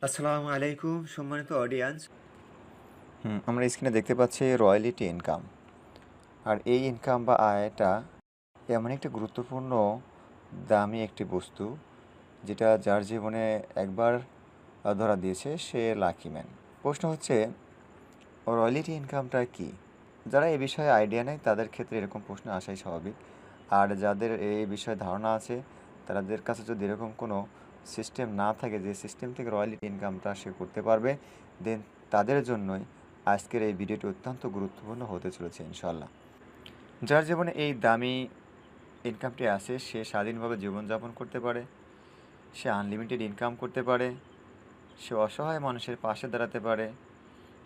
আসসালামু আলাইকুম সম্মানিত অডিয়েন্স। আমরা স্ক্রিনে দেখতে পাচ্ছি রয়্যালিটি ইনকাম। আর এই ইনকাম বা আয়টা এমন একটি গুরুত্বপূর্ণ দামি একটি বস্তু, যেটা যার জীবনে একবার ধরা দিয়েছে সে লাকি ম্যান। প্রশ্ন হচ্ছে, রয়্যালিটি ইনকামটা কি? যারা এই বিষয়ে আইডিয়া নেই তাদের ক্ষেত্রে এরকম প্রশ্ন আসাই স্বাভাবিক। আর যাদের এই বিষয়ে ধারণা আছে, তাদের কাছে যদি এরকম কোনো সিস্টেম না থাকে যে সিস্টেম থেকে রয়্যালিটি ইনকামটা সে করতে পারবে, দেন তাদের জন্যই আজকের এই ভিডিওটি অত্যন্ত গুরুত্বপূর্ণ হতে চলেছে ইনশাল্লাহ। যার জীবনে এই দামি ইনকামটি আছে, সে স্বাধীনভাবে জীবনযাপন করতে পারে, সে আনলিমিটেড ইনকাম করতে পারে, সে অসহায় মানুষের পাশে দাঁড়াতে পারে,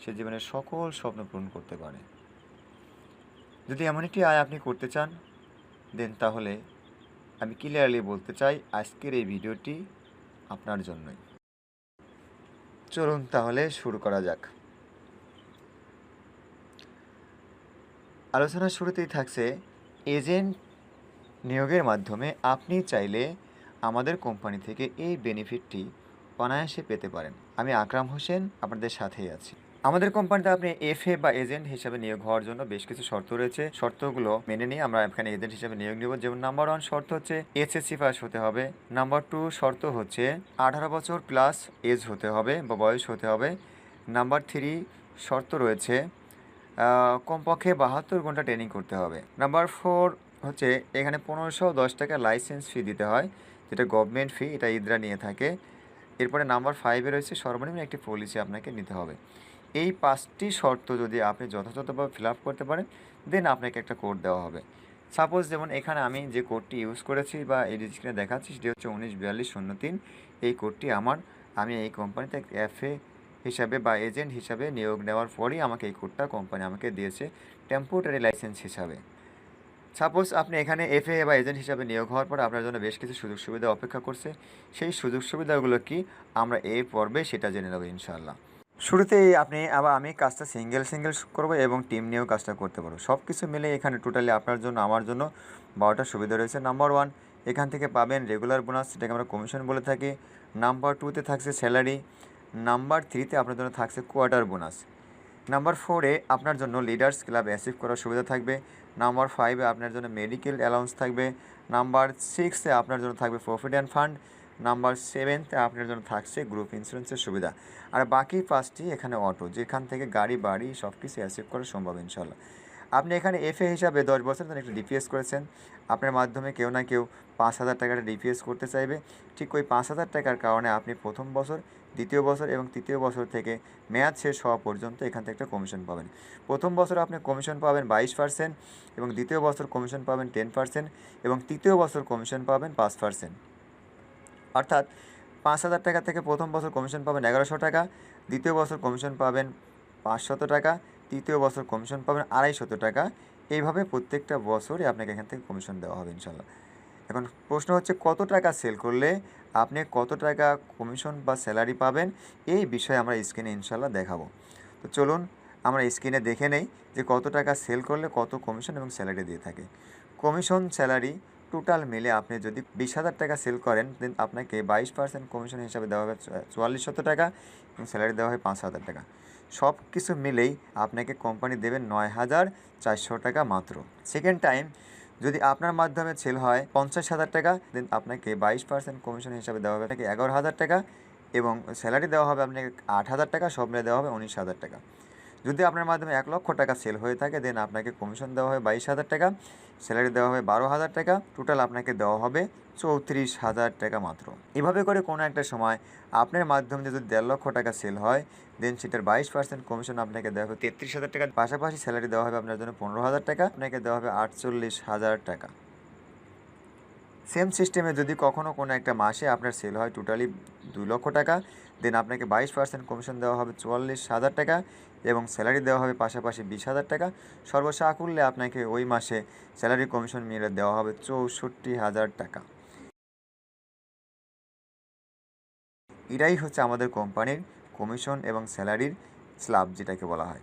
সে জীবনের সকল স্বপ্ন পূরণ করতে পারে। যদি এমন একটি আয় আপনি করতে চান, দেন তাহলে আমি ক্লিয়ারলি বলতে চাই আজকের এই ভিডিওটি আপনার জন্যই। চলুন তাহলে শুরু করা যাক। আলোচনার শুরুতেই থাকছে, এজেন্ট নিয়োগের মাধ্যমে আপনি চাইলে আমাদের কোম্পানি থেকে এই বেনিফিটটি অনায়াসে পেতে পারেন। আমি আকরাম হোসেন আপনাদের সাথেই আছি। আমাদের কোম্পানিতে আপনি এফএ বা এজেন্ট হিসাবে নিয়োগ হওয়ার জন্য বেশ কিছু শর্ত রয়েছে। শর্তগুলো মেনে নিয়ে আমরা এখানে এজেন্ট হিসাবে নিয়োগ নেব। যেমন নাম্বার 1 শর্ত হচ্ছে এসএসসি পাস হতে হবে। নাম্বার 2 শর্ত হচ্ছে 18 বছর প্লাস এজ হতে হবে বা বয়স হতে হবে। নাম্বার 3 শর্ত রয়েছে কমপক্ষে 72 ঘন্টা ট্রেনিং করতে হবে। নাম্বার 4 হচ্ছে এখানে 1510 টাকা লাইসেন্স ফি দিতে হয়, যেটা গভর্নমেন্ট ফি, এটা ইদরা নিয়ে থাকে। এরপরে নাম্বার 5-এ রয়েছে সর্বনিম্ন একটি পলিসি আপনাকে নিতে হবে। এই 5টি শর্ত যদি আপনি যথাযথভাবে ফিল আপ করতে পারেন, দেন আপনাকে একটা কোড দেওয়া হবে। সাপোজ যেমন এখানে আমি যে কোডটি ইউজ করেছি বা এই স্ক্রিনে দেখাচ্ছি, সেটি হচ্ছে 194203। এই কোডটি আমি এই কোম্পানিতে এফএ হিসাবে বা এজেন্ট হিসাবে নিয়োগ নেওয়ার পরই আমাকে এই কোডটা কোম্পানি আমাকে দিয়েছে টেম্পোরারি লাইসেন্স হিসাবে। সাপোজ আপনি এখানে এফএ বা এজেন্ট হিসাবে নিয়োগ হওয়ার পর আপনার জন্য বেশ কিছু সুযোগ সুবিধা অপেক্ষা করছে। সেই সুযোগ সুবিধাগুলো কি, আমরা এই পর্বে সেটা জেনে নেব ইনশাআল্লাহ। শুরুতেই আমি কাজটা সিঙ্গেল করব এবং টিম নিয়েও কাজটা করতে পারবো। সব কিছু মিলে এখানে টোটালি আপনার জন্য আমার জন্য 12টা সুবিধা রয়েছে। নাম্বার 1, এখান থেকে পাবেন রেগুলার বোনাস, যেটাকে আমরা কমিশন বলে থাকি। নাম্বার 2তে থাকছে স্যালারি। নাম্বার 3তে আপনার জন্য থাকছে কোয়ার্টার বোনাস। নাম্বার 4-এ আপনার জন্য লিডার্স ক্লাব অ্যাচিভ করার সুবিধা থাকবে। নাম্বার 5-এ আপনার জন্য মেডিকেল অ্যালাউন্স থাকবে। নাম্বার 6-এ আপনার জন্য থাকবে প্রভিডেন্ট ফান্ড। নাম্বার 7-এ আপনার জন্য থাকছে গ্রুপ ইন্স্যুরেন্সের সুবিধা। আর বাকি 5টি এখানে অটো, যেখান থেকে গাড়ি বাড়ি সব কিছু অ্যাচিভ করা সম্ভব ইনশাল্লাহ। আপনি এখানে এফএ হিসাবে 10 বছর ধরে একটা ডিপিএস করেছেন। আপনার মাধ্যমে কেউ না কেউ 5,000 টাকাটা ডিপিএস করতে চাইবে। ঠিক ওই 5,000 টাকার কারণে আপনি প্রথম বছর, দ্বিতীয় বছর এবং তৃতীয় বছর থেকে মেয়াদ শেষ হওয়া পর্যন্ত এখান থেকে একটা কমিশন পাবেন। প্রথম বছর আপনি কমিশন পাবেন 22% এবং দ্বিতীয় বছর কমিশন পাবেন 10% এবং তৃতীয় বছর কমিশন পাবেন 5%। অর্থাৎ 5,000 টাকা থেকে প্রথম বছর কমিশন পাবেন 1100 টাকা, দ্বিতীয় বছর কমিশন পাবেন 500 টাকা, তৃতীয় বছর কমিশন পাবেন 250 টাকা। এইভাবে প্রত্যেকটা বছরই আপনাকে এখান থেকে কমিশন দেওয়া হবে ইনশাল্লাহ। এখন প্রশ্ন হচ্ছে, কত টাকা সেল করলে আপনি কত টাকা কমিশন বা স্যালারি পাবেন, এই বিষয়ে আমরা স্ক্রিনে ইনশাল্লাহ দেখাবো। তো চলুন আমরা স্ক্রিনে দেখে নেই যে কত টাকা সেল করলে কত কমিশন এবং স্যালারি দিয়ে থাকে। কমিশন স্যালারি টোটাল মিলে আপনি যদি 20,000 টাকা সেল করেন, দেন আপনাকে 22% কমিশন হিসাবে দেওয়া হবে 4,400 টাকা এবং স্যালারি দেওয়া হয় 5,000 টাকা। সব কিছু মিলেই আপনাকে কোম্পানি দেবে 9,400 টাকা মাত্র। সেকেন্ড টাইম যদি আপনার মাধ্যমে সেল হয় 50,000 টাকা, দেন আপনাকে 22% কমিশন হিসাবে দেওয়া হবে আপনাকে 11,000 টাকা এবং স্যালারি দেওয়া হবে আপনাকে 8,000 টাকা, সব মিলে দেওয়া হবে 19,000 টাকা। যদি আপনার মাধ্যমে 1,00,000 টাকা সেল হয়ে থাকে, দেন আপনাকে কমিশন দেওয়া হবে 22,000 টাকা, স্যালারি দেওয়া হবে 12,000 টাকা, টোটাল আপনাকে দেওয়া হবে 34,000 টাকা মাত্র। এভাবে করে কোনো একটা সময় আপনার মাধ্যমে যদি 1,50,000 টাকা সেল হয়, দেন সেটার 22% কমিশন আপনাকে দেওয়া হবে 33,000 টাকা, পাশাপাশি স্যালারি দেওয়া হবে আপনার জন্য 15,000 টাকা, আপনাকে দেওয়া হবে 48,000 টাকা। সেম সিস্টেমে যদি কখনও কোনো একটা মাসে আপনার সেল হয় টোটালি 2,00,000 টাকা, দেন আপনাকে 22% কমিশন দেওয়া হবে 44,000 টাকা এবং স্যালারি দেওয়া হবে পাশাপাশি 20,000 টাকা। সর্বসাকুল্যে আপনাকে ওই মাসে স্যালারি কমিশন মিলে দেওয়া হবে 64,000 টাকা। এটাই হচ্ছে আমাদের কোম্পানির কমিশন এবং স্যালারির স্ল্যাব, যেটাকে বলা হয়।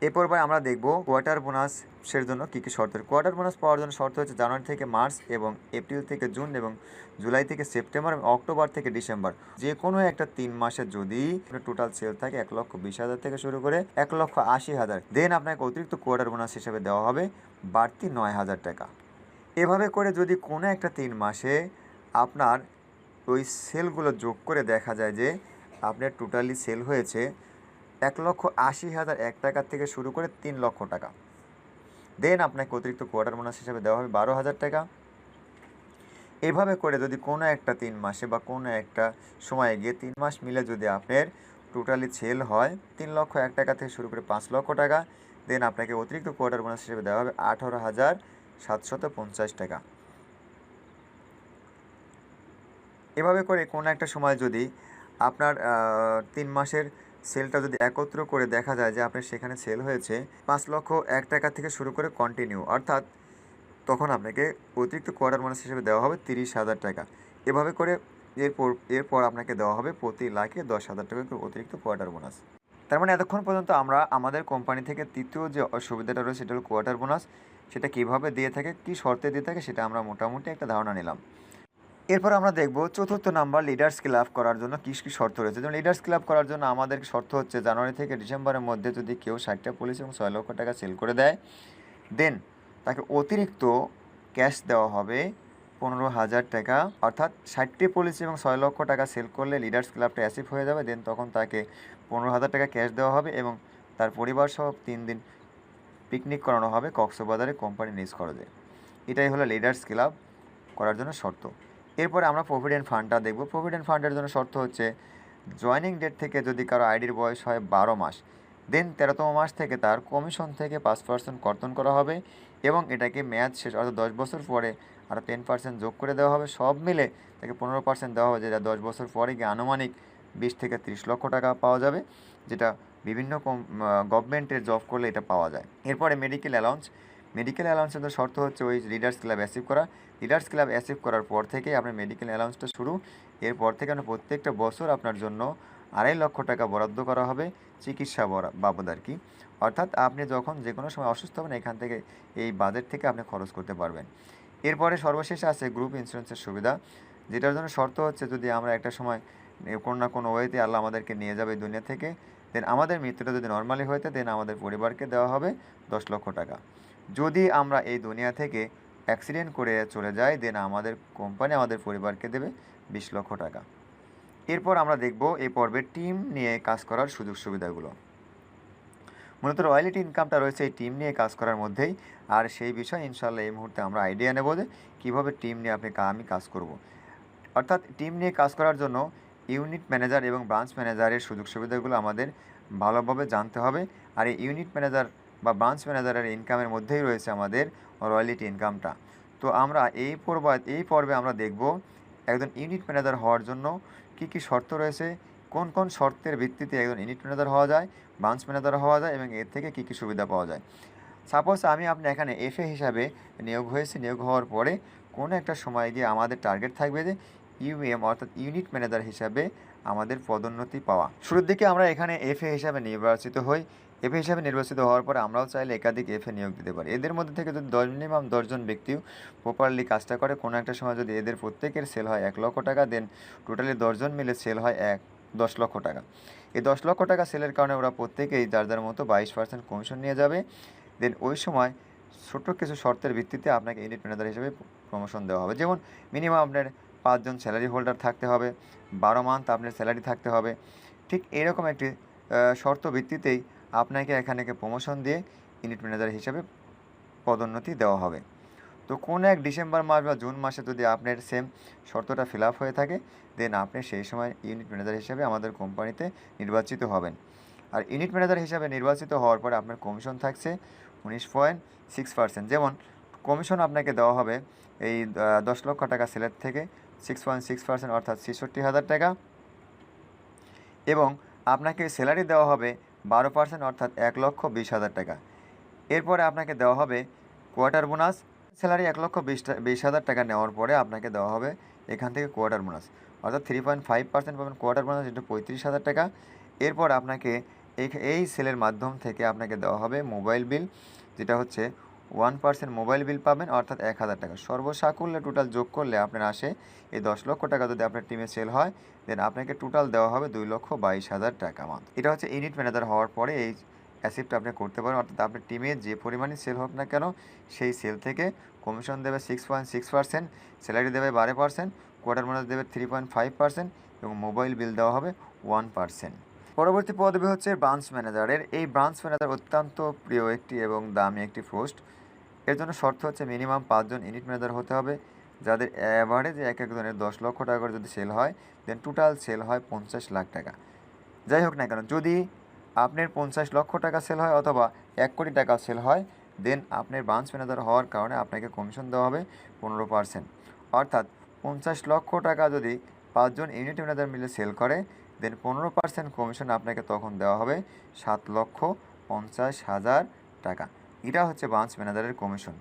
এ পর্বে আমরা দেখব কোয়ার্টার বোনাসের জন্য কী কী শর্ত। কোয়ার্টার বোনাস পাওয়ার জন্য শর্ত হচ্ছে জানুয়ারি থেকে মার্চ এবং এপ্রিল থেকে জুন এবং জুলাই থেকে সেপ্টেম্বর এবং অক্টোবর থেকে ডিসেম্বর যে কোনো একটা 3 মাসে যদি টোটাল সেল থাকে 1,20,000 থেকে শুরু করে 1,80,000, দেন আপনাকে অতিরিক্ত কোয়ার্টার বোনাস হিসেবে দেওয়া হবে বাড়তি 9,000 টাকা। এভাবে করে যদি কোনো একটা 3 মাসে আপনার ওই সেলগুলো যোগ করে দেখা যায় যে আপনার টোটালি সেল হয়েছে 1,80,001 টাকা থেকে শুরু করে 3 লক্ষ টাকা, দেন আপনাকে অতিরিক্ত কোয়ার্টার বোনাস হিসেবে দেওয়া হবে 12,000 টাকা। এভাবে করে যদি কোনো একটা 3 মাসে বা কোনো একটা সময়ে গিয়ে 3 মাস মিলে যদি আপনার টোটালি সেল হয় 3,01,000 টাকা থেকে শুরু করে 5 লক্ষ টাকা, দেন আপনাকে অতিরিক্ত কোয়ার্টার বোনাস হিসেবে দেওয়া হবে 18,750 টাকা। এভাবে করে কোনো একটা সময় যদি আপনার 3 মাসের সেলটা যদি একত্র করে দেখা যায় যে আপনার সেখানে সেল হয়েছে 5,01,000 টাকা থেকে শুরু করে কন্টিনিউ, অর্থাৎ তখন আপনাকে অতিরিক্ত কোয়ার্টার বোনাস হিসেবে দেওয়া হবে 30,000 টাকা। এভাবে করে এরপর আপনাকে দেওয়া হবে প্রতি লাখে 10,000 টাকা করে অতিরিক্ত কোয়ার্টার বোনাস। তার মানে এতক্ষণ পর্যন্ত আমরা আমাদের কোম্পানি থেকে তৃতীয় যে সুবিধাটা রয়েছে সেটা হলো কোয়ার্টার বোনাস, সেটা কীভাবে দিয়ে থাকে, কী শর্তে দিয়ে থাকে সেটা আমরা মোটামুটি একটা ধারণা নিলাম। এরপর আমরা দেখব চতুর্থ নাম্বার লিডার্স ক্লাব করার জন্য কী কী শর্ত রয়েছে। যেমন লিডার্স ক্লাব করার জন্য আমাদের শর্ত হচ্ছে জানুয়ারি থেকে ডিসেম্বরের মধ্যে যদি কেউ 60টা পলিসি এবং 6 লক্ষ টাকা সেল করে দেয়, দেন তাকে অতিরিক্ত ক্যাশ দেওয়া হবে 15,000 টাকা। অর্থাৎ 60টি পলিসি এবং 6 লক্ষ টাকা সেল করলে লিডার্স ক্লাবটা অ্যাসিভ হয়ে যাবে, দেন তখন তাকে 15,000 টাকা ক্যাশ দেওয়া হবে এবং তার পরিবার সহ 3 দিন পিকনিক করানো হবে কক্সবাজারে কোম্পানি নিজ খরচে। এটাই হলো লিডার্স ক্লাব করার জন্য শর্ত। এরপরে আমরা প্রভিডেন্ট ফান্ডটা দেখব। প্রভিডেন্ট ফান্ডের জন্য শর্ত হচ্ছে জয়েনিং ডেট থেকে যদি কারো আইডির বয়স হয় 12 মাস, দেন 13তম মাস থেকে তার কমিশন থেকে 5% কর্তন করা হবে এবং এটাকে মেয়াদ শেষ অর্থাৎ 10 বছর পরে আরও 10% যোগ করে দেওয়া হবে। সব মিলে তাকে 15% দেওয়া হবে, যেটা 10 বছর পরে গিয়ে আনুমানিক 20 থেকে 30 লক্ষ টাকা পাওয়া যাবে, যেটা বিভিন্ন গভর্নমেন্টের জব করলে এটা পাওয়া যায়। এরপরে মেডিকেল অ্যালাউন্স। মেডিকেল অ্যালাউন্সের শর্ত হচ্ছে ওই লিডার্স ক্লাব অ্যাচিভ করা। লিডার্স ক্লাব অ্যাচিভ করার পর থেকেই আপনার মেডিকেল অ্যালাউন্সটা শুরু। এরপর থেকে আপনার প্রত্যেকটা বছর আপনার জন্য 2.5 লক্ষ টাকা বরাদ্দ করা হবে চিকিৎসা বাবদ আর কি। অর্থাৎ আপনি যখন যে কোনো সময় অসুস্থ হবেন এখান থেকে এই বাজেট থেকে আপনি খরচ করতে পারবেন। এরপরে সর্বশেষ আছে গ্রুপ ইন্স্যুরেন্সের সুবিধা, যেটার জন্য শর্ত হচ্ছে যদি আমরা একটা সময় কোনো না কোনো ওয়েতে আল্লাহ আমাদেরকে নিয়ে যাবে দুনিয়া থেকে, দেন আমাদের মৃত্যুটা যদি নর্মালি হইতে দেন আমাদের পরিবারকে দেওয়া হবে 10 লক্ষ টাকা। যদি আমরা এই দুনিয়া থেকে অ্যাক্সিডেন্ট করে চলে যাই, দেন আমাদের কোম্পানি আমাদের পরিবারকে দেবে 20 লক্ষ টাকা। এরপর আমরা দেখব এই পর্বে টিম নিয়ে কাজ করার সুযোগ সুবিধাগুলো। মূলত রয়্যালিটি ইনকামটা রয়েছে এই টিম নিয়ে কাজ করার মধ্যেই, আর সেই বিষয়ে ইনশাল্লাহ এই মুহূর্তে আমরা আইডিয়া নেব যে কীভাবে টিম নিয়ে আমি কাজ করব। অর্থাৎ টিম নিয়ে কাজ করার জন্য ইউনিট ম্যানেজার এবং ব্রাঞ্চ ম্যানেজারের সুযোগ সুবিধাগুলো আমাদের ভালোভাবে জানতে হবে। আর এই ইউনিট ম্যানেজার বা ব্রাঞ্চ ম্যানেজারের ইনকামের মধ্যেই রয়েছে আমাদের রয়্যালিটি ইনকামটা। তো আমরা এই পর্বে আমরা দেখব একজন ইউনিট ম্যানেজার হওয়ার জন্য কী কী শর্ত রয়েছে, কোন কোন শর্তের ভিত্তিতে একজন ইউনিট ম্যানেজার হওয়া যায়, ব্রাঞ্চ ম্যানেজার হওয়া যায় এবং এর থেকে কী কী সুবিধা পাওয়া যায়। সাপোজ আপনি এখানে এফএ হিসাবে নিয়োগ হয়েছে, নিয়োগ হওয়ার পরে কোনো একটা সময় গিয়ে আমাদের টার্গেট থাকবে যে ইউএম অর্থাৎ ইউনিট ম্যানেজার হিসাবে আমাদের পদোন্নতি পাওয়া। শুরুর দিকে আমরা এখানে এফএ হিসাবে নির্বাচিত হই। এফএ হিসাবে নির্বাচিত হওয়ার পরে আমরাও চাইলে একাধিক এফএ নিয়োগ দিতে পারি। এদের মধ্যে থেকে যদি মিনিমাম 10 জন ব্যক্তিও প্রপারলি কাজটা করে, কোনো একটা সময় যদি এদের প্রত্যেকের সেল হয় 1 লক্ষ টাকা, দেন টোটালি 10 জন মিলে সেল হয় 10 লক্ষ টাকা। এই 10 লক্ষ টাকা সেলের কারণে ওরা প্রত্যেকেই যার মতো 22% কমিশন নিয়ে যাবে। দেন ওই সময় ছোটো কিছু শর্তের ভিত্তিতে আপনাকে ইউনিট ম্যানেজার হিসেবে প্রমোশন দেওয়া হবে। যেমন মিনিমাম আপনার 5 জন স্যালারি হোল্ডার থাকতে হবে, 12 মান্থ আপনার স্যালারি থাকতে হবে। ঠিক এরকম একটি শর্ত ভিত্তিতেই আপনাকে এখানে প্রমোশন দিয়ে ইউনিট ম্যানেজার হিসেবে পদোন্নতি দেওয়া হবে। তো কোনো এক ডিসেম্বর মাস বা জুন মাসে যদি আপনার সেম শর্তটা ফিল আপ হয়ে থাকে, দেন আপনি সেই সময় ইউনিট ম্যানেজার হিসেবে আমাদের কোম্পানিতে নির্বাচিত হবেন। আর ইউনিট ম্যানেজার হিসাবে নির্বাচিত হওয়ার পরে আপনার কমিশন থাকছে 19.6%। যেমন কমিশন আপনাকে দেওয়া হবে এই 10 লক্ষ টাকা সেলের থেকে 6.6% অর্থাৎ 66,000 টাকা, এবং আপনাকে স্যালারি দেওয়া হবে 12% অর্থাৎ 1,20,000 টাকা। এরপরে আপনাকে দেওয়া হবে কোয়ার্টার বোনাস। স্যালারি 1,20,000 টাকা নেওয়ার পরে আপনাকে দেওয়া হবে এখান থেকে কোয়ার্টার বোনাস, অর্থাৎ 3.5% পাবেন কোয়ার্টার বোনাস, যেটা 35,000 টাকা। এরপর আপনাকে এই সেলের মাধ্যম থেকে আপনাকে দেওয়া হবে মোবাইল বিল, যেটা হচ্ছে 1% মোবাইল বিল পাবেন, অর্থাৎ 1000 টাকা। সর্বসাকুল্যে টোটাল যোগ করলে আপনার আসে এই 10 লক্ষ টাকা যদি আপনার টিমে সেল হয়, দেন আপনাকে টোটাল দেওয়া হবে 2,22,000 টাকা মান্থ। এটা হচ্ছে ইউনিট ম্যানেজার হওয়ার পরে এই অ্যাচিভটা আপনি করতে পারেন, অর্থাৎ আপনার টিমে যে পরিমাণই সেল হোক না কেন সেই সেল থেকে কমিশন দেবে 6.6%, স্যালারি দেবে 12%, কোয়ার্টার বোনাস দেবে 3.5% এবং মোবাইল বিল দেওয়া হবে 1%। পরবর্তী পদবি হচ্ছে ব্রাঞ্চ ম্যানেজারের। এই ব্রাঞ্চ ম্যানেজার অত্যন্ত প্রিয় একটি এবং দামি একটি পোস্ট। এর জন্য শর্ত হচ্ছে মিনিমাম 5 জন ইউনিট ম্যানেজার হতে হবে, যাদের অ্যাভারেজে এক একজনের 10 লক্ষ টাকা করে যদি সেল হয়, দেন টোটাল সেল হয় 50 লাখ টাকা। যাই হোক না কেন, যদি আপনার 50 লক্ষ টাকা সেল হয় অথবা 1 কোটি টাকা সেল হয়, দেন আপনার ব্রাঞ্চ ম্যানেজার হওয়ার কারণে আপনাকে কমিশন দেওয়া হবে 15%। অর্থাৎ 50 লক্ষ টাকা যদি 5 জন ইউনিট ম্যানেজার মিলে সেল করে, দেন 15% কমিশন আপনাকে তখন দেওয়া হবে 7,50,000 টাকা। এটা হচ্ছে ব্রাঞ্চ ম্যানেজারের কমিশন।